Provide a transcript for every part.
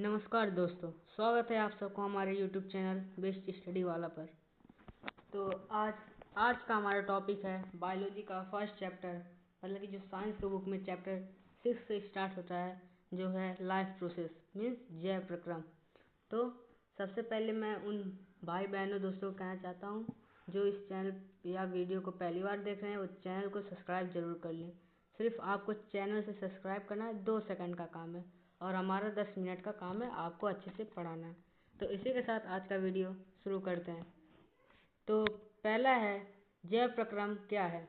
नमस्कार दोस्तों, स्वागत है आप सबको हमारे YouTube चैनल बेस्ट स्टडी वाला पर। तो आज का हमारा टॉपिक है बायोलॉजी का फर्स्ट चैप्टर, मतलब कि जो साइंस के बुक में चैप्टर 6 से स्टार्ट होता है, जो है लाइफ प्रोसेस मीन्स जैव प्रक्रम। तो सबसे पहले मैं उन भाई बहनों दोस्तों को कहना चाहता हूँ जो इस चैनल या वीडियो को पहली बार देख रहे हैं, वो चैनल को सब्सक्राइब जरूर कर लें। सिर्फ आपको चैनल से सब्सक्राइब करना है, 2 सेकंड का काम है और हमारा 10 मिनट का काम है आपको अच्छे से पढ़ाना है। तो इसी के साथ आज का वीडियो शुरू करते हैं। तो पहला है जैव प्रक्रम क्या है,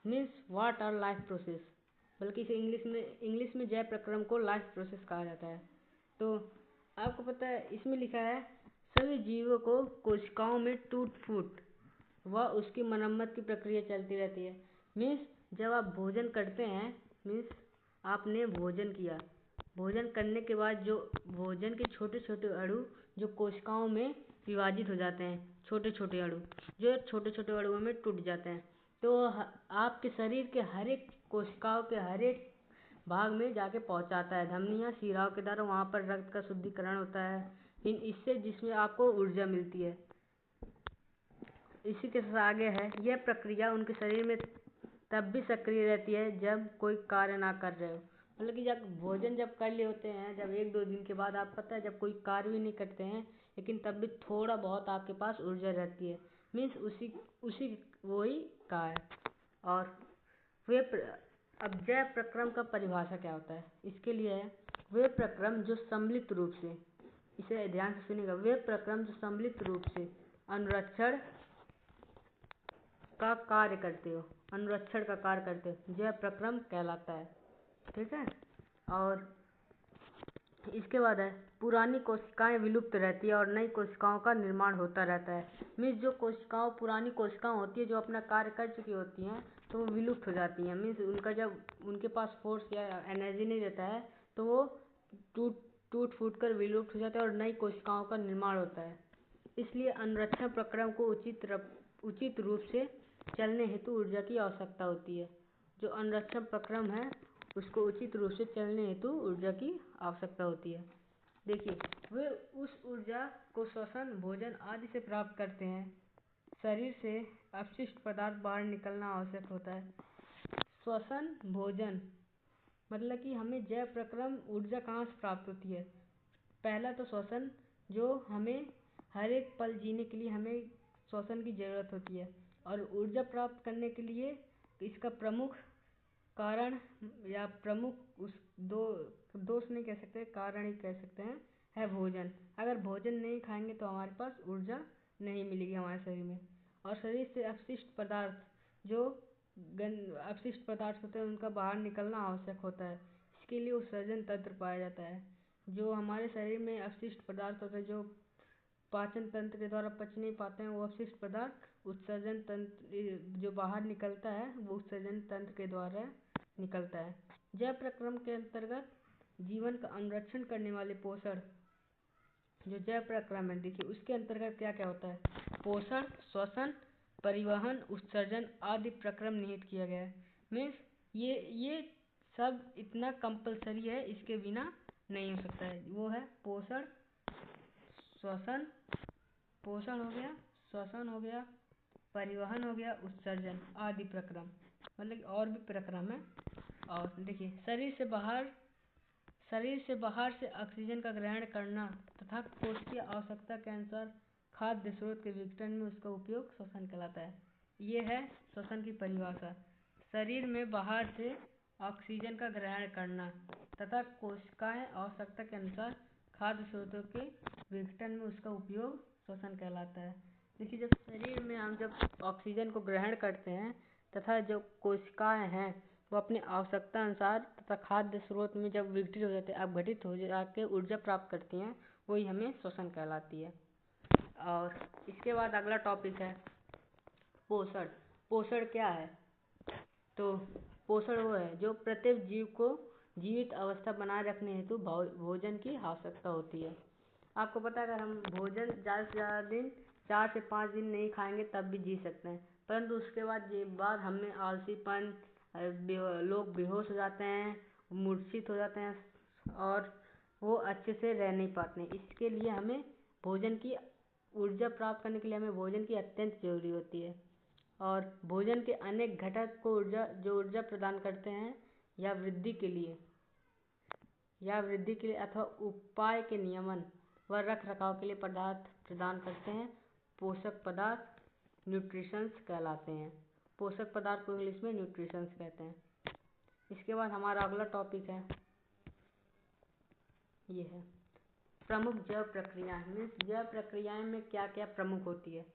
means what our life process, बल्कि इसे इंग्लिश में जैव प्रक्रम को लाइफ प्रोसेस कहा जाता है। तो आपको पता है इसमें लिखा है सभी जीवों को कोशिकाओं में टूट फूट व उसकी मरम्मत की प्रक्रिया चलती रहती है। मीन्स जब आप भोजन करते हैं, मीन्स आपने भोजन किया, भोजन करने के बाद जो भोजन के छोटे छोटे अणु जो कोशिकाओं में विभाजित हो जाते हैं, छोटे छोटे अणु जो छोटे छोटे अणुओं में टूट जाते हैं, तो आपके शरीर के हर एक कोशिकाओं के हर एक भाग में जाके पहुंचाता है। धमनियां शिराओं के द्वारा वहां पर रक्त का शुद्धिकरण होता है, इससे जिसमें आपको ऊर्जा मिलती है। इसी के साथ आगे है यह प्रक्रिया उनके शरीर में तब भी सक्रिय रहती है जब कोई कार्य ना कर रहे हो, मतलब कि जब भोजन जब कर लिए होते हैं, जब 1-2 दिन के बाद आप पता है जब कोई कार्य भी नहीं करते हैं, लेकिन तब भी थोड़ा बहुत आपके पास ऊर्जा रहती है, मीन्स उसी वही का है। और वे अब जैव प्रक्रम का परिभाषा क्या होता है, इसके लिए है वे प्रक्रम जो सम्मिलित रूप से, इसे ध्यान से सुनिएगा, वे प्रक्रम जो सम्मिलित रूप से अनुरक्षण का कार्य करते हो, अनुरक्षण का कार्य करते हो, जैव प्रक्रम कहलाता है। ठीक है। और इसके बाद है पुरानी कोशिकाएं विलुप्त रहती है और नई कोशिकाओं का निर्माण होता रहता है। मीन्स जो कोशिकाओं पुरानी कोशिकाएं होती है जो अपना कार्य कर चुकी होती हैं, तो वो विलुप्त हो जाती हैं। मीन्स उनका जब उनके पास फोर्स या एनर्जी नहीं रहता है, तो वो टूट फूट कर विलुप्त हो जाते हैं और नई कोशिकाओं का निर्माण होता है। इसलिए अनुरक्षण प्रक्रम को उचित रूप से चलने हेतु ऊर्जा की आवश्यकता होती है। जो अनुरक्षण प्रक्रम है उसको उचित रूप से चलने हेतु ऊर्जा की आवश्यकता होती है। देखिए, वे उस ऊर्जा को श्वसन, भोजन आदि से प्राप्त करते हैं। शरीर से अपशिष्ट पदार्थ बाहर निकलना आवश्यक होता है। श्वसन, भोजन, मतलब कि हमें जैव प्रक्रम ऊर्जा कहाँ से प्राप्त होती है। पहला तो श्वसन, जो हमें हर एक पल जीने के लिए हमें श्वसन की जरूरत होती है, और ऊर्जा प्राप्त करने के लिए इसका प्रमुख कारण या प्रमुख उस दोष नहीं कह सकते, कारण ही कह सकते हैं, है भोजन। अगर भोजन नहीं खाएंगे तो हमारे पास ऊर्जा नहीं मिलेगी हमारे शरीर में। और शरीर से अपशिष्ट पदार्थ जो अपशिष्ट पदार्थ होते हैं उनका बाहर निकलना आवश्यक होता है। इसके लिए उत्सर्जन तंत्र पाया जाता है। जो हमारे शरीर में अपशिष्ट पदार्थ होते हैं जो पाचन तंत्र के द्वारा पच नहीं पाते हैं, वो अपशिष्ट पदार्थ उत्सर्जन तंत्र जो बाहर निकलता है वो उत्सर्जन तंत्र के द्वारा निकलता है। जैव प्रक्रम के अंतर्गत जीवन का अनुरक्षण करने वाले पोषण, जो जैव प्रक्रम है, देखिए उसके अंतर्गत क्या क्या होता है। पोषण, श्वसन, परिवहन, उत्सर्जन आदि प्रक्रम निहित किया गया है। मीन्स ये सब इतना कंपलसरी है, इसके बिना नहीं हो सकता है। वो है पोषण, श्वसन, पोषण हो गया, श्वसन हो गया, परिवहन हो गया, उत्सर्जन आदि प्रक्रम, मतलब और भी प्रक्रम है। और देखिए शरीर से बाहर से ऑक्सीजन का ग्रहण करना तथा कोशिकीय आवश्यकता के अनुसार खाद्य स्रोत के विघटन में उसका उपयोग श्वसन कहलाता है। ये है श्वसन की परिभाषा। शरीर में बाहर से ऑक्सीजन का ग्रहण करना तथा कोशिकाएं आवश्यकता के अनुसार खाद्य स्रोतों के विघटन में उसका उपयोग श्वसन कहलाता है। देखिए, जब शरीर में हम जब ऑक्सीजन को ग्रहण करते हैं तथा जो कोशिकाएं हैं वो अपनी आवश्यकता अनुसार तथा खाद्य स्रोत में जब विघटित हो जाते हैं, अपघटित हो जाके ऊर्जा प्राप्त करती हैं, वही हमें श्वसन कहलाती है। और इसके बाद अगला टॉपिक है पोषण। पोषण क्या है, तो पोषण वो है जो प्रत्येक जीव को जीवित अवस्था बनाए रखने हेतु भोजन की आवश्यकता होती है। आपको पता है अगर हम भोजन ज़्यादा से ज़्यादा दिन 4 से 5 दिन नहीं खाएंगे तब भी जी सकते हैं, परंतु उसके बाद हमें आलसीपन, लोग बेहोश हो जाते हैं, मूर्छित हो जाते हैं और वो अच्छे से रह नहीं पाते हैं। इसके लिए हमें भोजन की ऊर्जा प्राप्त करने के लिए हमें भोजन की अत्यंत जरूरी होती है। और भोजन के अनेक घटक को ऊर्जा प्रदान करते हैं या वृद्धि के लिए अथवा उपाय के नियमन व रख रखाव के लिए पदार्थ प्रदान करते हैं। पोषक पदार्थ न्यूट्रिशंस कहलाते हैं। पोषक पदार्थ को इंग्लिश में न्यूट्रिशंस कहते हैं। इसके बाद हमारा अगला टॉपिक है, ये है प्रमुख जैव प्रक्रियाएं। मीन्स जैव प्रक्रियाएं में क्या क्या प्रमुख होती है।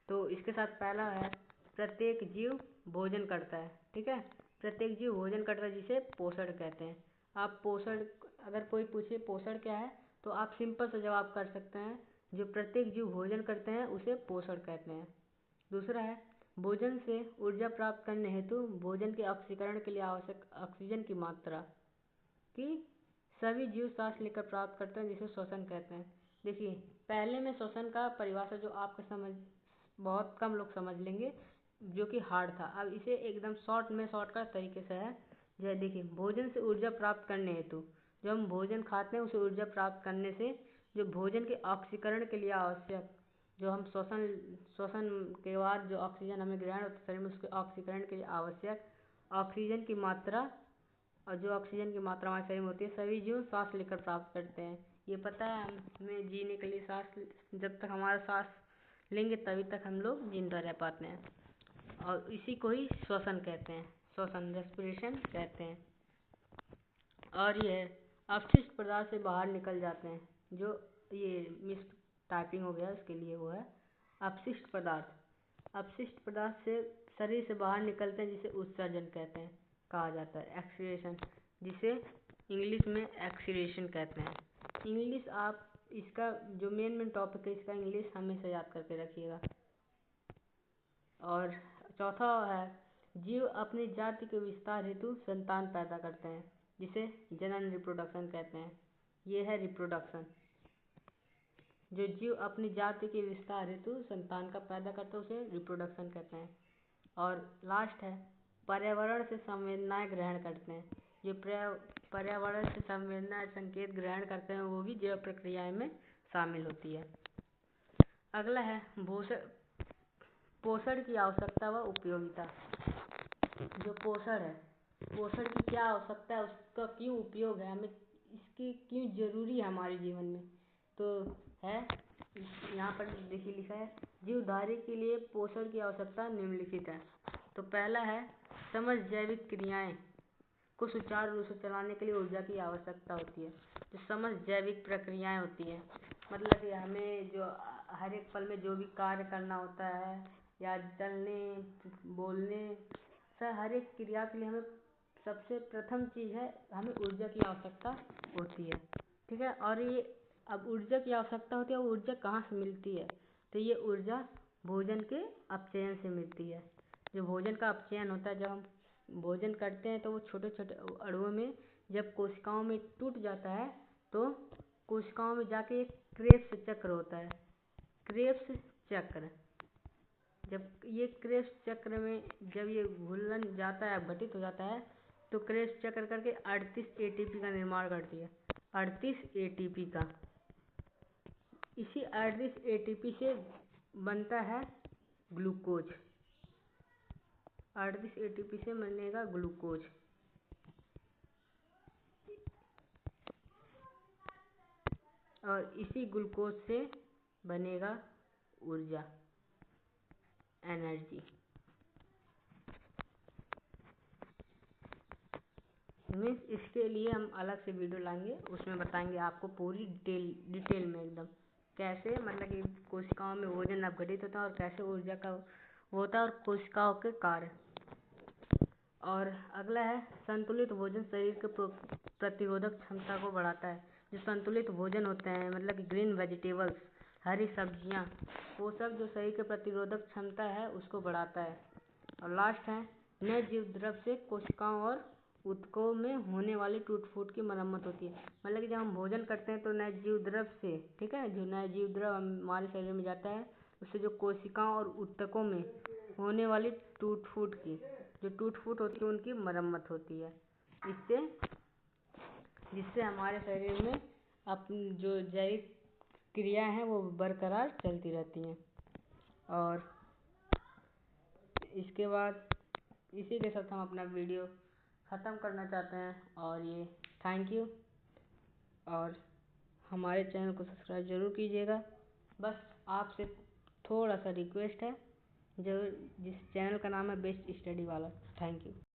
तो इसके साथ पहला है प्रत्येक जीव भोजन करता है। ठीक है, प्रत्येक जीव भोजन करता है जिसे पोषण कहते हैं। आप पोषण, अगर कोई पूछे पोषण क्या है तो आप सिंपल सा जवाब कर सकते हैं, जो प्रत्येक जीव भोजन करते हैं उसे पोषण कहते हैं। दूसरा है भोजन से ऊर्जा प्राप्त करने हेतु भोजन के ऑक्सीकरण के लिए आवश्यक ऑक्सीजन की मात्रा की सभी जीव सांस लेकर प्राप्त करते हैं, जिसे श्वसन कहते हैं। देखिए, पहले में श्वसन का परिभाषा जो आपके समझ बहुत कम लोग समझ लेंगे, जो कि हार्ड था। अब इसे एकदम शॉर्टकट तरीके से है। जैसे देखिए, भोजन से ऊर्जा प्राप्त करने हेतु, जब हम भोजन खाते हैं उसे ऊर्जा प्राप्त करने से जो भोजन के ऑक्सीकरण के लिए आवश्यक, जो हम श्वसन के बाद जो ऑक्सीजन हमें ग्रहण होता है शरीर में, उसके ऑक्सीकरण के लिए आवश्यक ऑक्सीजन की मात्रा, और जो ऑक्सीजन की मात्रा हमारे शरीर में होती है सभी जीव सांस लेकर प्राप्त करते हैं। ये पता है हमें जीने के लिए सांस, जब तक हमारा सांस लेंगे तभी तक हम लोग जिंदा रह पाते हैं, और इसी को ही श्वसन कहते हैं, श्वसन रेस्पिरेशन कहते हैं। और ये अपशिष्ट पदार्थ से बाहर निकल जाते हैं, जो ये मिस टाइपिंग हो गया उसके लिए वो है अपशिष्ट पदार्थ से शरीर से बाहर निकलते हैं, जिसे उत्सर्जन कहते हैं, कहा जाता है। एक्सक्रीशन, जिसे इंग्लिश में एक्सक्रीशन कहते हैं। इंग्लिश आप इसका जो मेन टॉपिक है इसका इंग्लिश हमेशा याद करके रखिएगा। और चौथा है जीव अपनी जाति के विस्तार हेतु संतान पैदा करते हैं, जिसे जनन रिप्रोडक्शन कहते हैं। ये है रिप्रोडक्शन। जो जीव अपनी जाति के विस्तार हेतु संतान का पैदा करते हैं उसे रिप्रोडक्शन कहते हैं। और लास्ट है पर्यावरण से संवेदनाएं ग्रहण करते हैं। जो पर्यावरण से संवेदनाएं संकेत ग्रहण करते हैं वो भी जैव प्रक्रियाएं में शामिल होती है। अगला है पोषण की आवश्यकता व उपयोगिता। जो पोषण है, पोषण की क्या आवश्यकता है, उसका क्यों उपयोग है, हमें इसकी क्यों जरूरी है हमारे जीवन में, तो है यहाँ पर देखिए लिखा है जीवधारी के लिए पोषण की आवश्यकता निम्नलिखित है। तो पहला है समस्त जैविक क्रियाएं को सुचारू रूप से चलाने के लिए ऊर्जा की आवश्यकता होती है। जो समस्त जैविक प्रक्रियाएं होती है, मतलब कि हमें जो हर एक पल में जो भी कार्य करना होता है, या चलने बोलने, सर हर एक क्रिया के लिए हमें सबसे प्रथम चीज़ है हमें ऊर्जा की आवश्यकता होती है। ठीक है, और ये अब ऊर्जा की आवश्यकता होती है, वो ऊर्जा कहाँ से मिलती है, तो ये ऊर्जा भोजन के अपचयन से मिलती है। जो भोजन का अपचयन होता है, जब हम भोजन करते हैं तो वो छोटे छोटे अणुओं में जब कोशिकाओं में टूट जाता है तो कोशिकाओं में जाके एक क्रेब्स चक्र होता है। क्रेब्स चक्र, जब ये क्रेब्स चक्र में जब ये घुलन जाता है, घटित हो जाता है, तो क्रेब्स चक्र करके 38 ATP का निर्माण करती है। 38 ATP का, इसी 38 ATP से बनता है ग्लूकोज। 38 ATP से बनेगा ग्लूकोज। और इसी ग्लूकोज से बनेगा ऊर्जा, एनर्जी। मीन्स इसके लिए हम अलग से वीडियो लाएंगे, उसमें बताएंगे आपको पूरी डिटेल में एकदम कैसे, मतलब कि कोशिकाओं में भोजन अपघटित होता है और कैसे ऊर्जा का होता है और कोशिकाओं के कार्य। और अगला है संतुलित भोजन शरीर के प्रतिरोधक क्षमता को बढ़ाता है। जो संतुलित भोजन होते हैं, मतलब कि ग्रीन वेजिटेबल्स, हरी सब्जियां, वो सब जो शरीर के प्रतिरोधक क्षमता है उसको बढ़ाता है। और लास्ट है नए जीव द्रव से कोशिकाओं और ऊतकों में होने वाली टूट फूट की मरम्मत होती है। मतलब कि जब हम भोजन करते हैं तो नए जीव द्रव से, ठीक है, जो नए जीव द्रव हमारे शरीर में जाता है उससे जो कोशिकाओं और ऊतकों में होने वाली टूट फूट होती है उनकी मरम्मत होती है। जिससे हमारे शरीर में अपनी जो जैविक क्रियाएं हैं वो बरकरार चलती रहती हैं। और इसके बाद इसी के साथ हम अपना वीडियो ख़त्म करना चाहते हैं। और ये थैंक यू। और हमारे चैनल को सब्सक्राइब ज़रूर कीजिएगा। बस आपसे थोड़ा सा रिक्वेस्ट है, जो जिस चैनल का नाम है बेस्ट स्टडी वाला। Thank you.